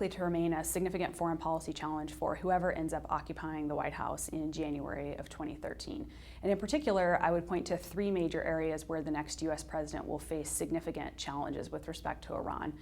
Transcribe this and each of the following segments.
likely to remain a significant foreign policy challenge for whoever ends up occupying the White House in January of 2013. And in particular, I would point to three major areas where the next U.S. president will face significant challenges with respect to Iran.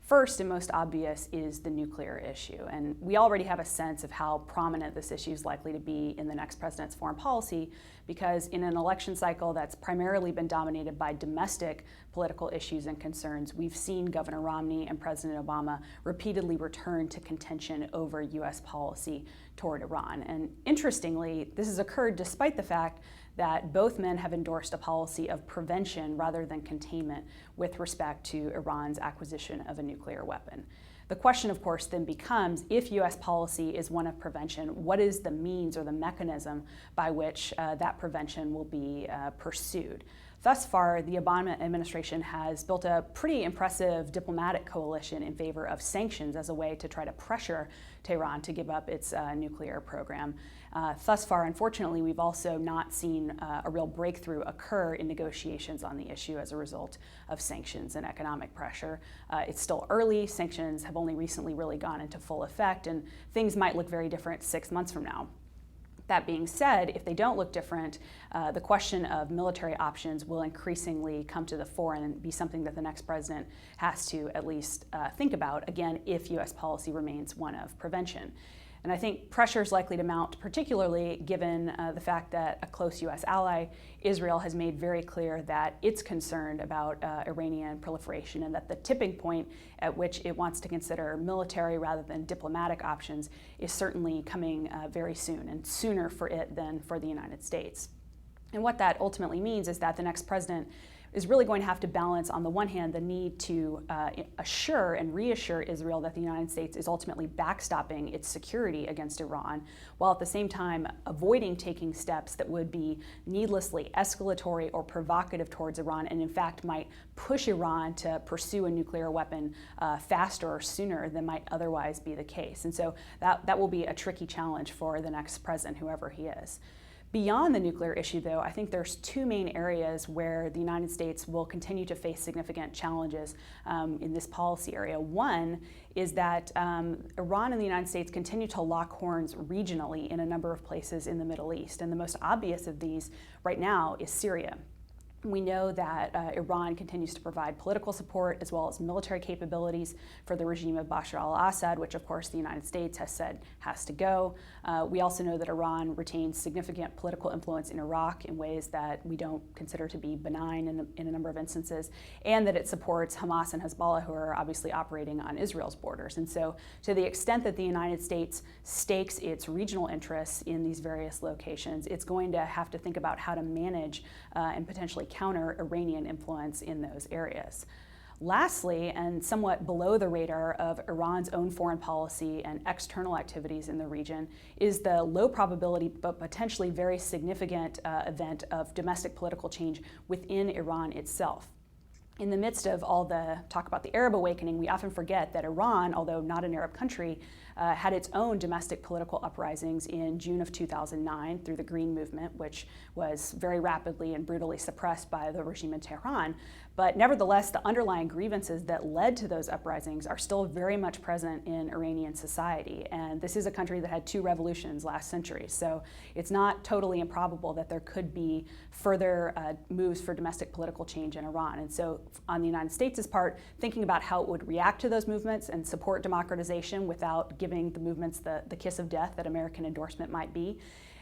First and most obvious is the nuclear issue, and we already have a sense of how prominent this issue is likely to be in the next president's foreign policy, because in an election cycle that's primarily been dominated by domestic political issues and concerns, we've seen Governor Romney and President Obama repeatedly return to contention over U.S. policy toward Iran. And interestingly, this has occurred despite the fact that both men have endorsed a policy of prevention rather than containment with respect to Iran's acquisition of a nuclear weapon. The question, of course, then becomes, if U.S. policy is one of prevention, what is the means or the mechanism by which that prevention will be pursued? Thus far, the Obama administration has built a pretty impressive diplomatic coalition in favor of sanctions as a way to try to pressure Tehran to give up its nuclear program. Thus far, unfortunately, we've also not seen a real breakthrough occur in negotiations on the issue as a result of sanctions and economic pressure. It's still early. Sanctions have only recently really gone into full effect, and things might look very different 6 months from now. That being said, if they don't look different, the question of military options will increasingly come to the fore and be something that the next president has to at least think about, again, if U.S. policy remains one of prevention. And I think pressure is likely to mount, particularly given the fact that a close U.S. ally, Israel, has made very clear that it's concerned about Iranian proliferation, and that the tipping point at which it wants to consider military rather than diplomatic options is certainly coming very soon, and sooner for it than for the United States. And what that ultimately means is that the next president is really going to have to balance, on the one hand, the need to assure and reassure Israel that the United States is ultimately backstopping its security against Iran, while at the same time avoiding taking steps that would be needlessly escalatory or provocative towards Iran, and in fact might push Iran to pursue a nuclear weapon faster or sooner than might otherwise be the case. And so that will be a tricky challenge for the next president, whoever he is. Beyond the nuclear issue, though, I think there's two main areas where the United States will continue to face significant challenges in this policy area. One is that Iran and the United States continue to lock horns regionally in a number of places in the Middle East, and the most obvious of these right now is Syria. We know that Iran continues to provide political support as well as military capabilities for the regime of Bashar al-Assad, which of course the United States has said has to go. We also know that Iran retains significant political influence in Iraq in ways that we don't consider to be benign in a number of instances, and that it supports Hamas and Hezbollah, who are obviously operating on Israel's borders. And so to the extent that the United States stakes its regional interests in these various locations, it's going to have to think about how to manage and potentially counter Iranian influence in those areas. Lastly, and somewhat below the radar of Iran's own foreign policy and external activities in the region, is the low probability but potentially very significant event of domestic political change within Iran itself. In the midst of all the talk about the Arab awakening, we often forget that Iran, although not an Arab country, had its own domestic political uprisings in June of 2009 through the Green Movement, which was very rapidly and brutally suppressed by the regime in Tehran. But nevertheless, the underlying grievances that led to those uprisings are still very much present in Iranian society. And this is a country that had two revolutions last century. So it's not totally improbable that there could be further moves for domestic political change in Iran. And so on the United States' part, thinking about how it would react to those movements and support democratization without giving the movements the kiss of death that American endorsement might be,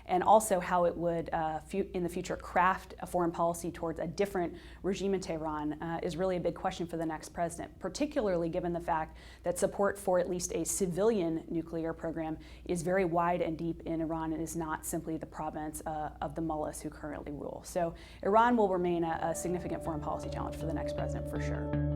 and also how it would, in the future, craft a foreign policy towards a different regime in Tehran is really a big question for the next president, particularly given the fact that support for at least a civilian nuclear program is very wide and deep in Iran and is not simply the province of the mullahs who currently rule. So Iran will remain a significant foreign policy challenge for the next president, for sure.